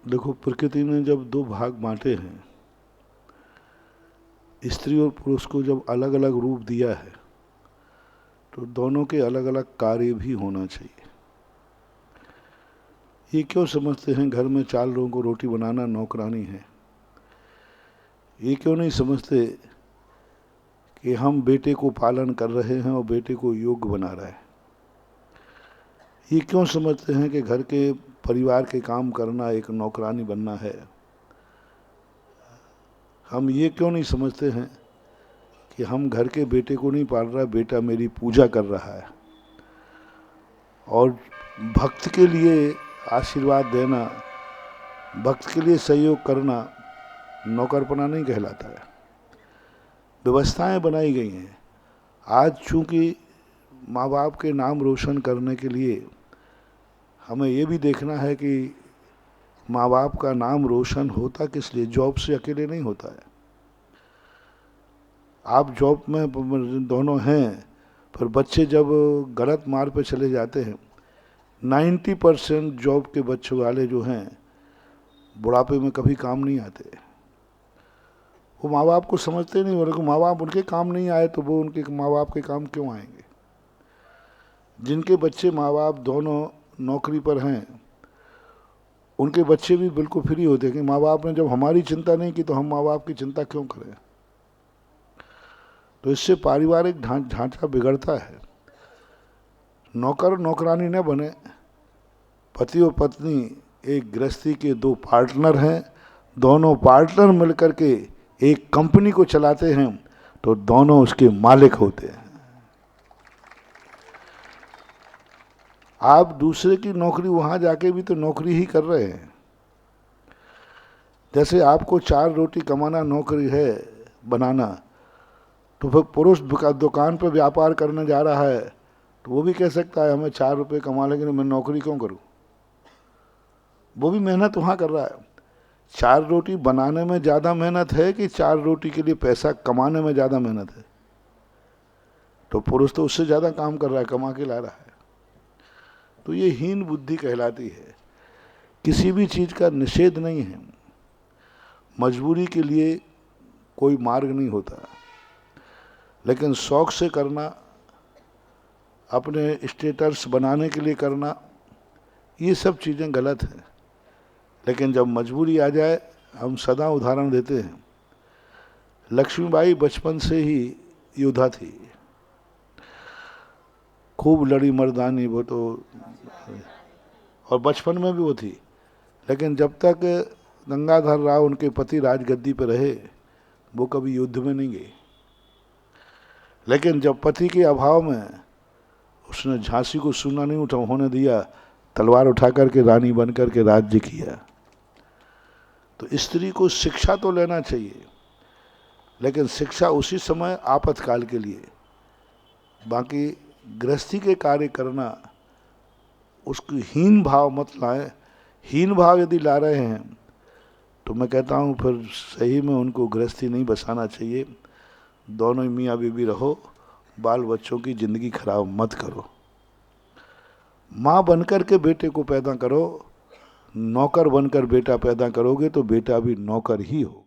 देखो, प्रकृति ने जब दो भाग बांटे हैं, स्त्री और पुरुष को जब अलग अलग रूप दिया है, तो दोनों के अलग अलग कार्य भी होना चाहिए। ये क्यों समझते हैं घर में 4 लोगों को रोटी बनाना नौकरानी है? ये क्यों नहीं समझते कि हम बेटे को पालन कर रहे हैं और बेटे को योग्य बना रहे हैं? ये क्यों समझते हैं कि घर के परिवार के काम करना एक नौकरानी बनना है? हम ये क्यों नहीं समझते हैं कि हम घर के बेटे को नहीं पाल रहा, बेटा मेरी पूजा कर रहा है? और भक्त के लिए आशीर्वाद देना, भक्त के लिए सहयोग करना नौकरपना नहीं कहलाता है। व्यवस्थाएं बनाई गई हैं। आज चूंकि माँ बाप के नाम रोशन करने के लिए हमें ये भी देखना है कि माँ बाप का नाम रोशन होता किस लिए? जॉब से अकेले नहीं होता है। आप जॉब में दोनों हैं, पर बच्चे जब गलत मार्ग पे चले जाते हैं, 90% जॉब के बच्चों वाले जो हैं बुढ़ापे में कभी काम नहीं आते। वो माँ बाप को समझते नहीं, बोले माँ बाप उनके काम नहीं आए तो वो उनके माँ बाप के काम क्यों आएंगे? जिनके बच्चे माँ बाप दोनों नौकरी पर हैं, उनके बच्चे भी बिल्कुल फ्री होते हैं कि माँ बाप ने जब हमारी चिंता नहीं की तो हम माँ बाप की चिंता क्यों करें? तो इससे पारिवारिक ढांचा बिगड़ता है। नौकर नौकरानी न बने। पति और पत्नी एक गृहस्थी के 2 पार्टनर हैं। दोनों पार्टनर मिलकर के एक कंपनी को चलाते हैं तो दोनों उसके मालिक होते हैं। आप दूसरे की नौकरी वहां जाके भी तो नौकरी ही कर रहे हैं। जैसे आपको 4 रोटी कमाना नौकरी है बनाना, तो फिर पुरुष दुकान पर व्यापार करने जा रहा है तो वो भी कह सकता है हमें 4 रुपये कमा लेंगे, मैं नौकरी क्यों करूं? वो भी मेहनत वहां कर रहा है। 4 रोटी बनाने में ज़्यादा मेहनत है कि 4 रोटी के लिए पैसा कमाने में ज़्यादा मेहनत है? तो पुरुष तो उससे ज़्यादा काम कर रहा है, कमा के ला रहा है। तो ये हीन बुद्धि कहलाती है। किसी भी चीज़ का निषेध नहीं है। मजबूरी के लिए कोई मार्ग नहीं होता, लेकिन शौक से करना, अपने स्टेटस बनाने के लिए करना, ये सब चीज़ें गलत हैं। लेकिन जब मजबूरी आ जाए, हम सदा उदाहरण देते हैं, लक्ष्मीबाई बचपन से ही योद्धा थी, खूब लड़ी मर्दानी वो तो, और बचपन में भी वो थी। लेकिन जब तक गंगाधर राव उनके पति राजगद्दी पर रहे, वो कभी युद्ध में नहीं गए। लेकिन जब पति के अभाव में उसने झांसी को सूना नहीं होने दिया, तलवार उठा करके रानी बन करके राज्य किया। तो स्त्री को शिक्षा तो लेना चाहिए, लेकिन शिक्षा उसी समय आपातकाल के लिए। बाकी गृहस्थी के कार्य करना, उसकी हीन भाव मत लाएं। हीन भाव यदि ला रहे हैं तो मैं कहता हूँ फिर सही में उनको गृहस्थी नहीं बसाना चाहिए। दोनों मियाँ बीवी रहो, बाल बच्चों की ज़िंदगी खराब मत करो। माँ बनकर के बेटे को पैदा करो, नौकर बनकर बेटा पैदा करोगे तो बेटा भी नौकर ही हो।